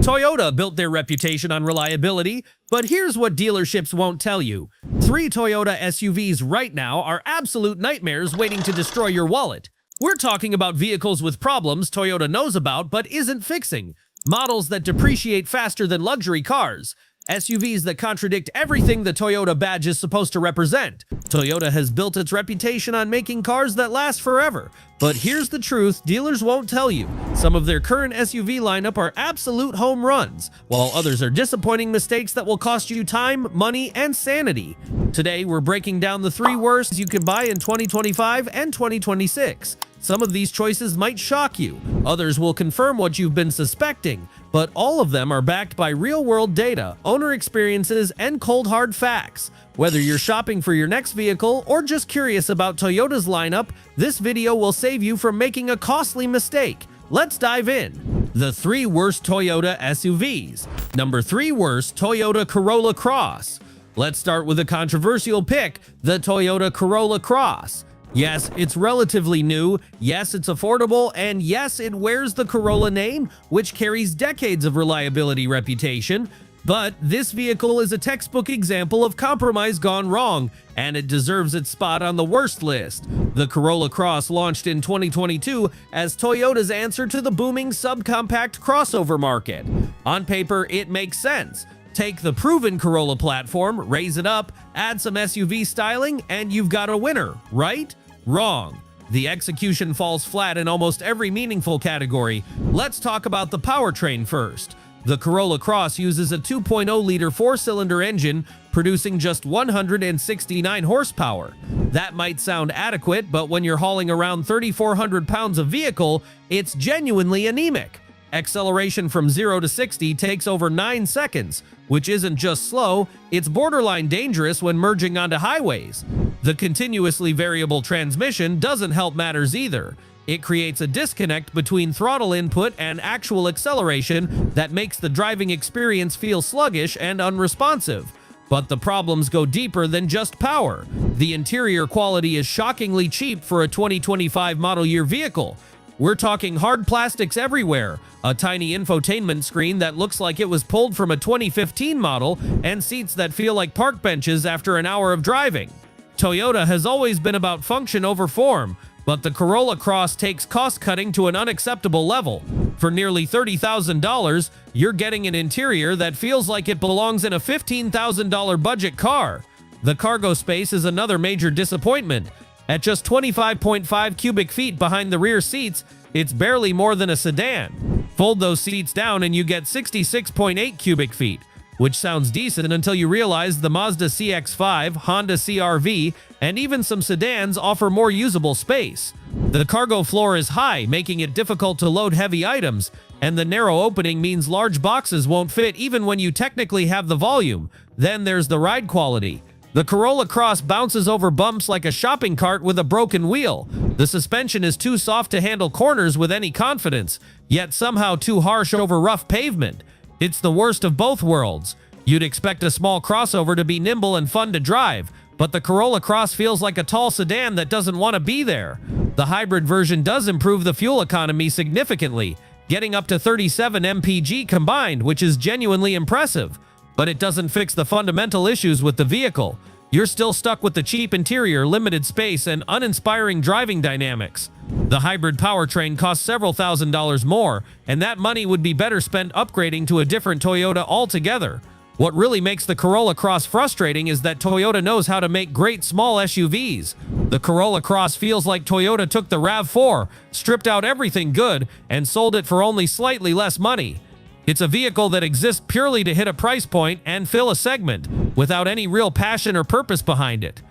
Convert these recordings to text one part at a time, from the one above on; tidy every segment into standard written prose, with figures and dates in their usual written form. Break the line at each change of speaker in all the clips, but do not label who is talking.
Toyota built their reputation on reliability, but here's what dealerships won't tell you. 3 Toyota SUVs right now are absolute nightmares waiting to destroy your wallet. We're talking about vehicles with problems Toyota knows about but isn't fixing. Models that depreciate faster than luxury cars. SUVs that contradict everything the Toyota badge is supposed to represent. Toyota has built its reputation on making cars that last forever. But here's the truth dealers won't tell you. Some of their current SUV lineup are absolute home runs, while others are disappointing mistakes that will cost you time, money, and sanity. Today, we're breaking down the 3 worst you can buy in 2025 and 2026. Some of these choices might shock you, others will confirm what you've been suspecting, but all of them are backed by real-world data, owner experiences, and cold hard facts. Whether you're shopping for your next vehicle or just curious about Toyota's lineup, this video will save you from making a costly mistake. Let's dive in. The 3 worst Toyota SUVs. Number 3 worst, Toyota Corolla Cross. Let's start with a controversial pick, the Toyota Corolla Cross. Yes, it's relatively new, yes, it's affordable, and yes, it wears the Corolla name, which carries decades of reliability reputation. But this vehicle is a textbook example of compromise gone wrong, and it deserves its spot on the worst list. The Corolla Cross launched in 2022 as Toyota's answer to the booming subcompact crossover market. On paper, it makes sense. Take the proven Corolla platform, raise it up, add some SUV styling, and you've got a winner, right? Wrong. The execution falls flat in almost every meaningful category. Let's talk about the powertrain first. The Corolla Cross uses a 2.0-liter 4-cylinder engine, producing just 169 horsepower. That might sound adequate, but when you're hauling around 3,400 pounds of vehicle, it's genuinely anemic. Acceleration from 0 to 60 takes over 9 seconds, which isn't just slow, it's borderline dangerous when merging onto highways. The continuously variable transmission doesn't help matters either. It creates a disconnect between throttle input and actual acceleration that makes the driving experience feel sluggish and unresponsive. But the problems go deeper than just power. The interior quality is shockingly cheap for a 2025 model year vehicle. We're talking hard plastics everywhere, a tiny infotainment screen that looks like it was pulled from a 2015 model, and seats that feel like park benches after an hour of driving. Toyota has always been about function over form, but the Corolla Cross takes cost-cutting to an unacceptable level. For nearly $30,000, you're getting an interior that feels like it belongs in a $15,000 budget car. The cargo space is another major disappointment. At just 25.5 cubic feet behind the rear seats, it's barely more than a sedan. Fold those seats down and you get 66.8 cubic feet, which sounds decent until you realize the Mazda CX-5, Honda CR-V, and even some sedans offer more usable space. The cargo floor is high, making it difficult to load heavy items, and the narrow opening means large boxes won't fit even when you technically have the volume. Then there's the ride quality. The Corolla Cross bounces over bumps like a shopping cart with a broken wheel. The suspension is too soft to handle corners with any confidence, yet somehow too harsh over rough pavement. It's the worst of both worlds. You'd expect a small crossover to be nimble and fun to drive, but the Corolla Cross feels like a tall sedan that doesn't want to be there. The hybrid version does improve the fuel economy significantly, getting up to 37 mpg combined, which is genuinely impressive. But it doesn't fix the fundamental issues with the vehicle. You're still stuck with the cheap interior, limited space, and uninspiring driving dynamics. The hybrid powertrain costs several $1,000s more, and that money would be better spent upgrading to a different Toyota altogether. What really makes the Corolla Cross frustrating is that Toyota knows how to make great small SUVs. The Corolla Cross feels like Toyota took the RAV4, stripped out everything good, and sold it for only slightly less money. It's a vehicle that exists purely to hit a price point and fill a segment, without any real passion or purpose behind it.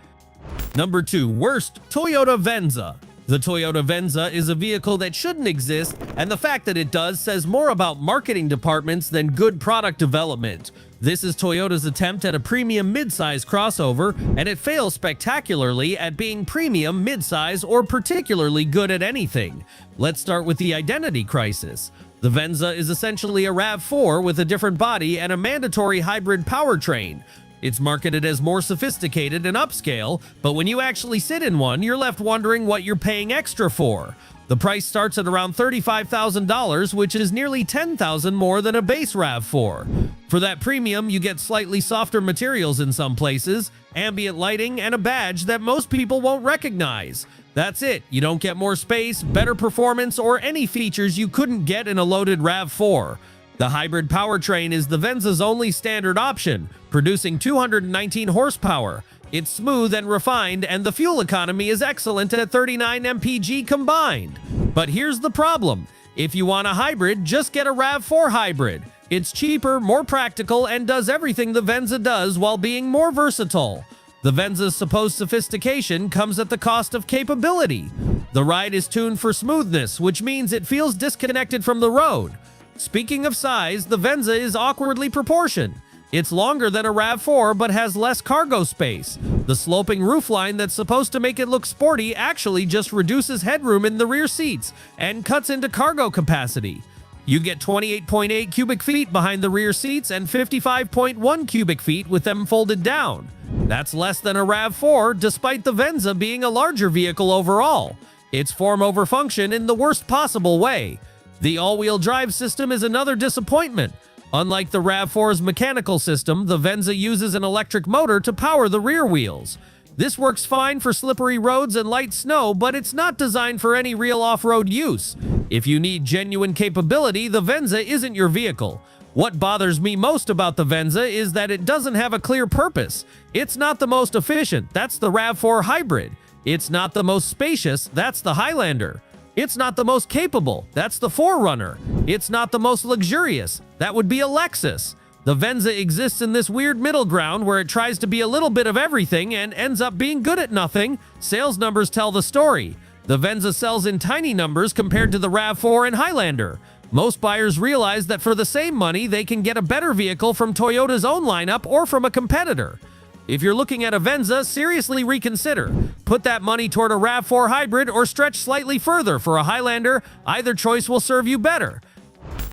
Number 2 worst, Toyota Venza. The Toyota Venza is a vehicle that shouldn't exist, and the fact that it does says more about marketing departments than good product development. This is Toyota's attempt at a premium midsize crossover, and it fails spectacularly at being premium, midsize, or particularly good at anything. Let's start with the identity crisis. The Venza is essentially a RAV4 with a different body and a mandatory hybrid powertrain. It's marketed as more sophisticated and upscale, but when you actually sit in one, you're left wondering what you're paying extra for. The price starts at around $35,000, which is nearly $10,000 more than a base RAV4. For that premium, you get slightly softer materials in some places, ambient lighting, and a badge that most people won't recognize. That's it. You don't get more space, better performance, or any features you couldn't get in a loaded RAV4. The hybrid powertrain is the Venza's only standard option, producing 219 horsepower. It's smooth and refined, and the fuel economy is excellent at 39 mpg combined. But here's the problem. If you want a hybrid, just get a RAV4 hybrid. It's cheaper, more practical, and does everything the Venza does while being more versatile. The Venza's supposed sophistication comes at the cost of capability. The ride is tuned for smoothness, which means it feels disconnected from the road. Speaking of size, the Venza is awkwardly proportioned. It's longer than a RAV4 but has less cargo space. The sloping roofline that's supposed to make it look sporty actually just reduces headroom in the rear seats and cuts into cargo capacity. You get 28.8 cubic feet behind the rear seats and 55.1 cubic feet with them folded down. That's less than a RAV4 despite the Venza being a larger vehicle overall. It's form over function in the worst possible way. The all-wheel drive system is another disappointment. Unlike the RAV4's mechanical system, the Venza uses an electric motor to power the rear wheels. This works fine for slippery roads and light snow, but it's not designed for any real off-road use. If you need genuine capability, the Venza isn't your vehicle. What bothers me most about the Venza is that it doesn't have a clear purpose. It's not the most efficient, that's the RAV4 hybrid. It's not the most spacious, that's the Highlander. It's not the most capable, that's the 4Runner. It's not the most luxurious, that would be a Lexus. The Venza exists in this weird middle ground where it tries to be a little bit of everything and ends up being good at nothing. Sales numbers tell the story. The Venza sells in tiny numbers compared to the RAV4 and Highlander. Most buyers realize that for the same money, they can get a better vehicle from Toyota's own lineup or from a competitor. If you're looking at a Venza, seriously reconsider. Put that money toward a RAV4 hybrid or stretch slightly further for a Highlander. Either choice will serve you better.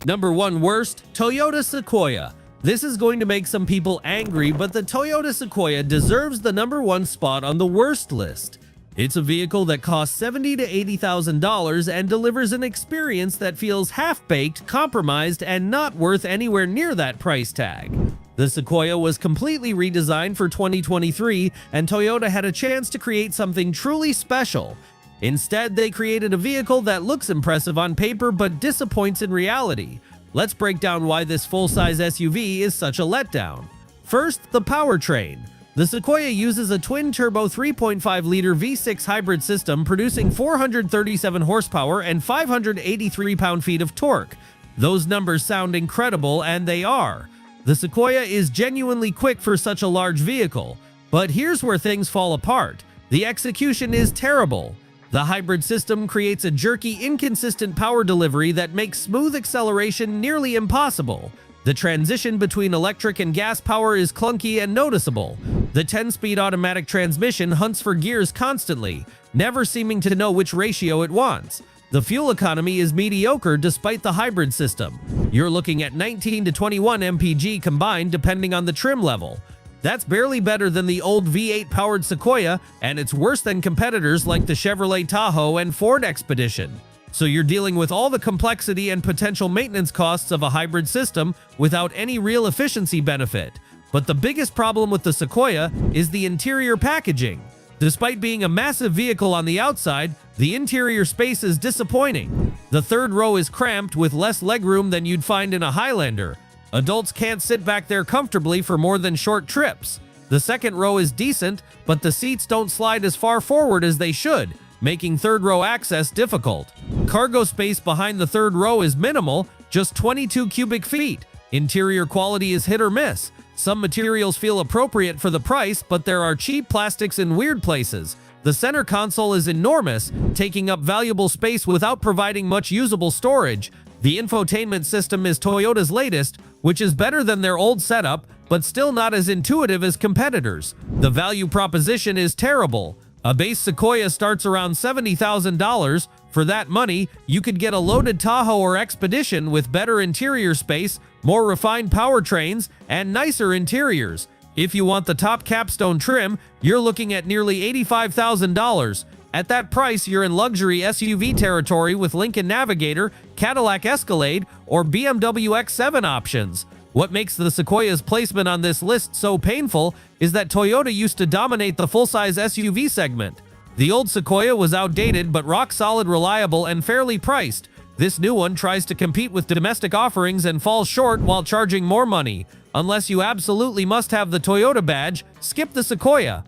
Number 1 worst, Toyota Sequoia. This is going to make some people angry, but the Toyota Sequoia deserves the number 1 spot on the worst list. It's a vehicle that costs $70,000 to $80,000 and delivers an experience that feels half-baked, compromised, and not worth anywhere near that price tag. The Sequoia was completely redesigned for 2023, and Toyota had a chance to create something truly special. Instead, they created a vehicle that looks impressive on paper but disappoints in reality. Let's break down why this full-size SUV is such a letdown. First, the powertrain. The Sequoia uses a twin-turbo 3.5-liter V6 hybrid system producing 437 horsepower and 583 pound-feet of torque. Those numbers sound incredible, and they are. The Sequoia is genuinely quick for such a large vehicle, but here's where things fall apart. The execution is terrible. The hybrid system creates a jerky, inconsistent power delivery that makes smooth acceleration nearly impossible. The transition between electric and gas power is clunky and noticeable. The 10-speed automatic transmission hunts for gears constantly, never seeming to know which ratio it wants. The fuel economy is mediocre despite the hybrid system. You're looking at 19 to 21 mpg combined depending on the trim level. That's barely better than the old V8-powered Sequoia, and it's worse than competitors like the Chevrolet Tahoe and Ford Expedition. So you're dealing with all the complexity and potential maintenance costs of a hybrid system without any real efficiency benefit. But the biggest problem with the Sequoia is the interior packaging. Despite being a massive vehicle on the outside, the interior space is disappointing. The third row is cramped with less legroom than you'd find in a Highlander. Adults can't sit back there comfortably for more than short trips. The second row is decent, but the seats don't slide as far forward as they should, making third row access difficult. Cargo space behind the third row is minimal, just 22 cubic feet. Interior quality is hit or miss. Some materials feel appropriate for the price, but there are cheap plastics in weird places. The center console is enormous, taking up valuable space without providing much usable storage. The infotainment system is Toyota's latest, which is better than their old setup, but still not as intuitive as competitors. The value proposition is terrible. A base Sequoia starts around $70,000. For that money, you could get a loaded Tahoe or Expedition with better interior space, more refined powertrains, and nicer interiors. If you want the top capstone trim, you're looking at nearly $85,000. At that price, you're in luxury SUV territory with Lincoln Navigator, Cadillac Escalade, or BMW X7 options. What makes the Sequoia's placement on this list so painful is that Toyota used to dominate the full-size SUV segment. The old Sequoia was outdated but rock-solid, reliable, and fairly priced. This new one tries to compete with domestic offerings and falls short while charging more money. Unless you absolutely must have the Toyota badge, skip the Sequoia.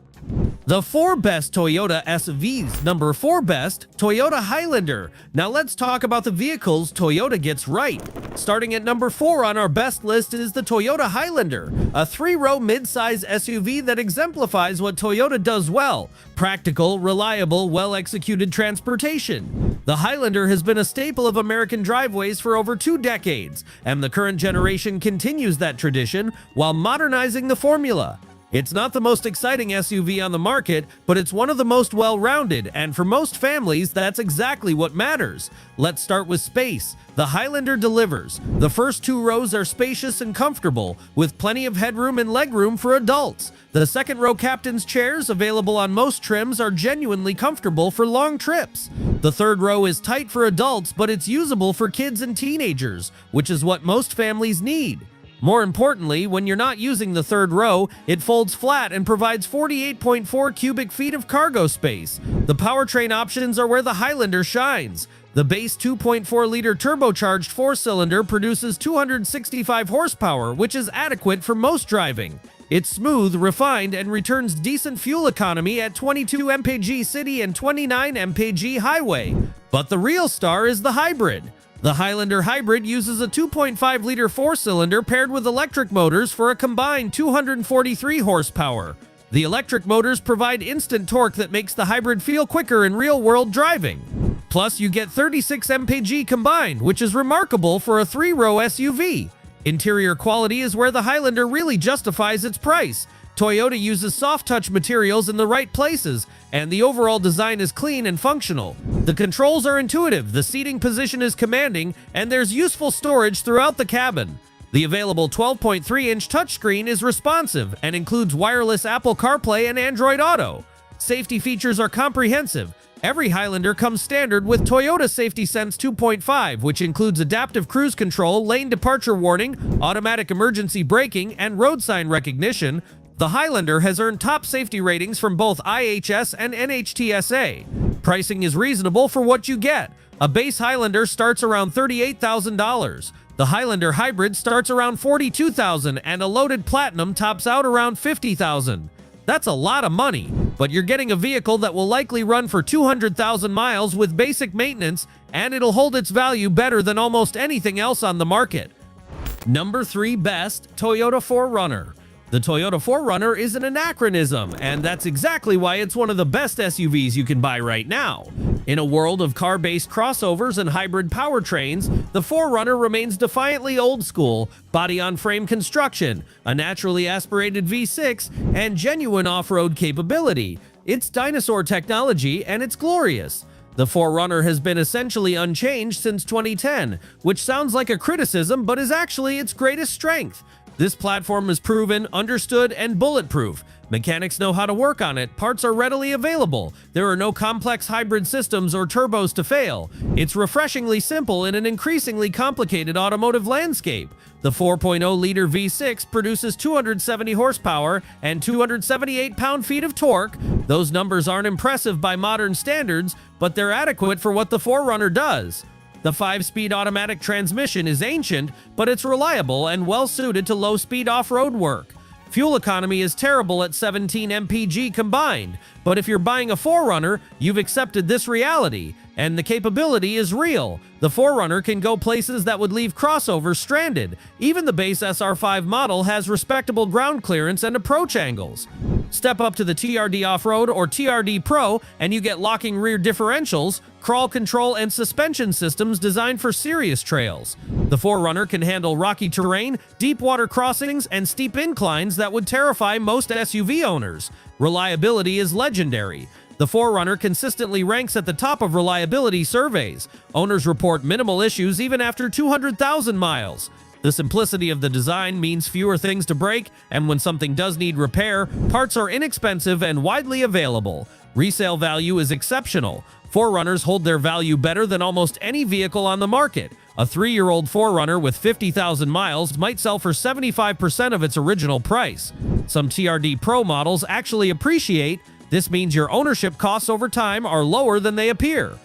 The 4 best Toyota SUVs. Number 4 best, Toyota Highlander. Now let's talk about the vehicles Toyota gets right. Starting at number 4 on our best list is the Toyota Highlander, a 3-row mid-size SUV that exemplifies what Toyota does well: practical, reliable, well-executed transportation. The Highlander has been a staple of American driveways for over 2 decades, and the current generation continues that tradition while modernizing the formula. It's not the most exciting SUV on the market, but it's one of the most well-rounded, and for most families, that's exactly what matters. Let's start with space. The Highlander delivers. The first 2 rows are spacious and comfortable, with plenty of headroom and legroom for adults. The second row captain's chairs, available on most trims, are genuinely comfortable for long trips. The third row is tight for adults, but it's usable for kids and teenagers, which is what most families need. More importantly, when you're not using the third row, it folds flat and provides 48.4 cubic feet of cargo space. The powertrain options are where the Highlander shines. The base 2.4-liter turbocharged 4-cylinder produces 265 horsepower, which is adequate for most driving. It's smooth, refined, and returns decent fuel economy at 22 mpg city and 29 mpg highway. But the real star is the hybrid. The Highlander Hybrid uses a 2.5-liter 4-cylinder paired with electric motors for a combined 243 horsepower. The electric motors provide instant torque that makes the hybrid feel quicker in real-world driving. Plus, you get 36 mpg combined, which is remarkable for a 3-row SUV. Interior quality is where the Highlander really justifies its price. Toyota uses soft-touch materials in the right places, and the overall design is clean and functional. The controls are intuitive, the seating position is commanding, and there's useful storage throughout the cabin. The available 12.3-inch touchscreen is responsive and includes wireless Apple CarPlay and Android Auto. Safety features are comprehensive. Every Highlander comes standard with Toyota Safety Sense 2.5, which includes adaptive cruise control, lane departure warning, automatic emergency braking, and road sign recognition. The Highlander has earned top safety ratings from both IHS and NHTSA. Pricing is reasonable for what you get. A base Highlander starts around $38,000. The Highlander Hybrid starts around $42,000, and a loaded Platinum tops out around $50,000. That's a lot of money, but you're getting a vehicle that will likely run for 200,000 miles with basic maintenance, and it'll hold its value better than almost anything else on the market. Number 3 best, Toyota 4Runner. The Toyota 4Runner is an anachronism, and that's exactly why it's one of the best SUVs you can buy right now. In a world of car-based crossovers and hybrid powertrains, the 4Runner remains defiantly old school, body-on-frame construction, a naturally aspirated V6, and genuine off-road capability. It's dinosaur technology, and it's glorious. The 4Runner has been essentially unchanged since 2010, which sounds like a criticism but is actually its greatest strength. This platform is proven, understood, and bulletproof. Mechanics know how to work on it, parts are readily available, there are no complex hybrid systems or turbos to fail. It's refreshingly simple in an increasingly complicated automotive landscape. The 4.0-liter V6 produces 270 horsepower and 278 pound-feet of torque. Those numbers aren't impressive by modern standards, but they're adequate for what the 4Runner does. The 5-speed automatic transmission is ancient, but it's reliable and well-suited to low-speed off-road work. Fuel economy is terrible at 17 mpg combined, but if you're buying a 4Runner, you've accepted this reality, and the capability is real. The 4Runner can go places that would leave crossovers stranded. Even the base SR5 model has respectable ground clearance and approach angles. Step up to the TRD Off-Road or TRD Pro, and you get locking rear differentials, crawl control, and suspension systems designed for serious trails. The 4Runner can handle rocky terrain, deep water crossings, and steep inclines that would terrify most SUV owners. Reliability is legendary. The 4Runner consistently ranks at the top of reliability surveys. Owners report minimal issues even after 200,000 miles. The simplicity of the design means fewer things to break, and when something does need repair, parts are inexpensive and widely available. Resale value is exceptional. 4Runners hold their value better than almost any vehicle on the market. A 3-year-old 4Runner with 50,000 miles might sell for 75% of its original price. Some TRD Pro models actually appreciate. This means your ownership costs over time are lower than they appear.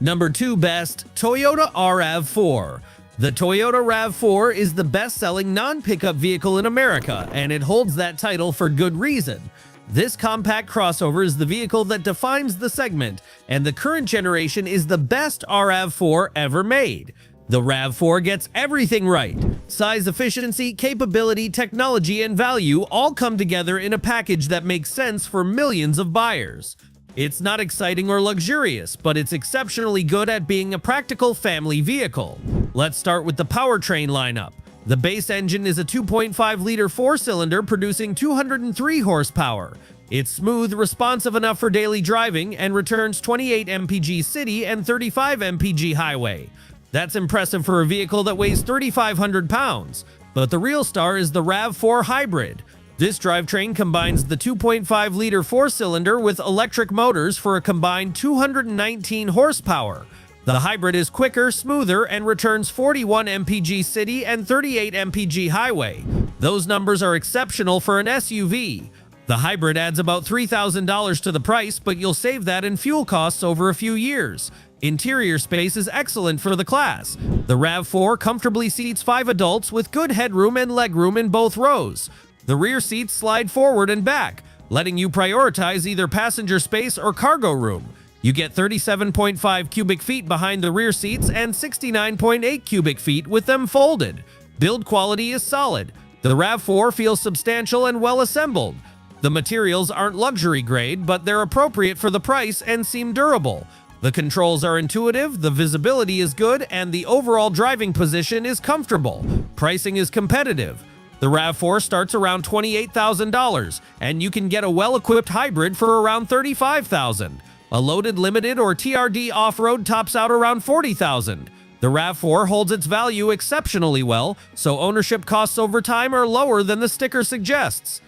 Number 2 best, Toyota RAV4. The Toyota RAV4 is the best-selling non-pickup vehicle in America, and it holds that title for good reason. This compact crossover is the vehicle that defines the segment, and the current generation is the best RAV4 ever made. The RAV4 gets everything right. Size, efficiency, capability, technology, and value all come together in a package that makes sense for millions of buyers. It's not exciting or luxurious, but it's exceptionally good at being a practical family vehicle. Let's start with the powertrain lineup. The base engine is a 2.5-liter 4-cylinder producing 203 horsepower. It's smooth, responsive enough for daily driving, and returns 28 mpg city and 35 mpg highway. That's impressive for a vehicle that weighs 3,500 pounds. But the real star is the RAV4 Hybrid. This drivetrain combines the 2.5-liter 4-cylinder with electric motors for a combined 219 horsepower. The hybrid is quicker, smoother, and returns 41 mpg city and 38 mpg highway. Those numbers are exceptional for an SUV. The hybrid adds about $3,000 to the price, but you'll save that in fuel costs over a few years. Interior space is excellent for the class. The RAV4 comfortably seats 5 adults with good headroom and legroom in both rows. The rear seats slide forward and back, letting you prioritize either passenger space or cargo room. You get 37.5 cubic feet behind the rear seats and 69.8 cubic feet with them folded. Build quality is solid. The RAV4 feels substantial and well assembled. The materials aren't luxury grade, but they're appropriate for the price and seem durable. The controls are intuitive, the visibility is good, and the overall driving position is comfortable. Pricing is competitive. The RAV4 starts around $28,000, and you can get a well-equipped hybrid for around $35,000. A loaded limited or TRD off-road tops out around $40,000. The RAV4 holds its value exceptionally well, so ownership costs over time are lower than the sticker suggests.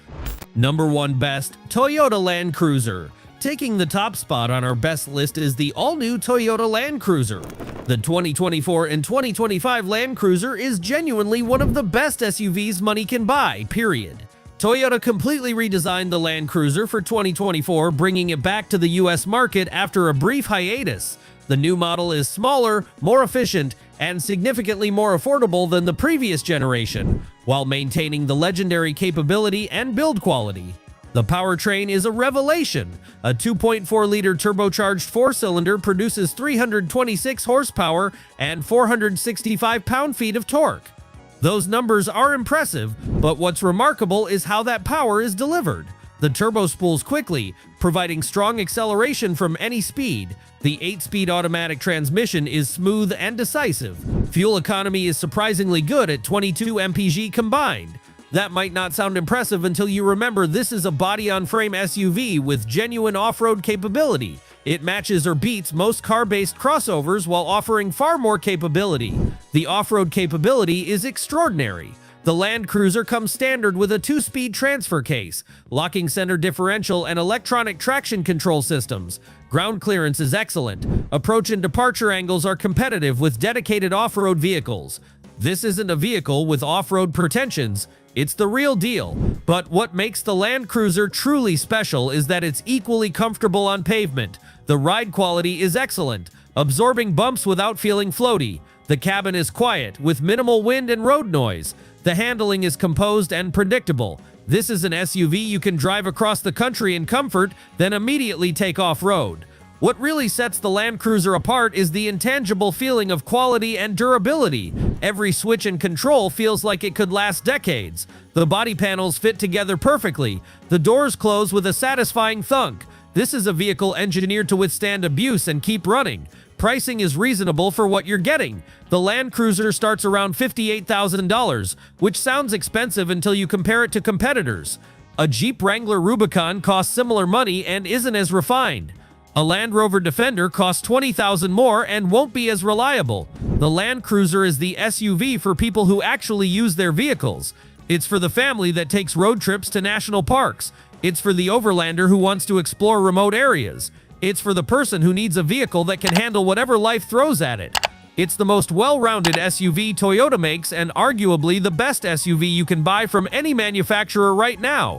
Number 1 best, Toyota Land Cruiser. Taking the top spot on our best list is the all-new Toyota Land Cruiser. The 2024 and 2025 Land Cruiser is genuinely one of the best SUVs money can buy, period. Toyota completely redesigned the Land Cruiser for 2024, bringing it back to the US market after a brief hiatus. The new model is smaller, more efficient, and significantly more affordable than the previous generation, while maintaining the legendary capability and build quality. The powertrain is a revelation. A 2.4-liter turbocharged 4-cylinder produces 326 horsepower and 465 pound-feet of torque. Those numbers are impressive, but what's remarkable is how that power is delivered. The turbo spools quickly, providing strong acceleration from any speed. The 8-speed automatic transmission is smooth and decisive. Fuel economy is surprisingly good at 22 mpg combined. That might not sound impressive until you remember this is a body-on-frame SUV with genuine off-road capability. It matches or beats most car-based crossovers while offering far more capability. The off-road capability is extraordinary. The Land Cruiser comes standard with a 2-speed transfer case, locking center differential, and electronic traction control systems. Ground clearance is excellent. Approach and departure angles are competitive with dedicated off-road vehicles. This isn't a vehicle with off-road pretensions. It's the real deal. But what makes the Land Cruiser truly special is that it's equally comfortable on pavement. The ride quality is excellent, absorbing bumps without feeling floaty. The cabin is quiet, with minimal wind and road noise. The handling is composed and predictable. This is an SUV you can drive across the country in comfort, then immediately take off-road. What really sets the Land Cruiser apart is the intangible feeling of quality and durability. Every switch and control feels like it could last decades. The body panels fit together perfectly. The doors close with a satisfying thunk. This is a vehicle engineered to withstand abuse and keep running. Pricing is reasonable for what you're getting. The Land Cruiser starts around $58,000, which sounds expensive until you compare it to competitors. A Jeep Wrangler Rubicon costs similar money and isn't as refined. A Land Rover Defender costs $20,000 more and won't be as reliable. The Land Cruiser is the SUV for people who actually use their vehicles. It's for the family that takes road trips to national parks. It's for the overlander who wants to explore remote areas. It's for the person who needs a vehicle that can handle whatever life throws at it. It's the most well-rounded SUV Toyota makes and arguably the best SUV you can buy from any manufacturer right now.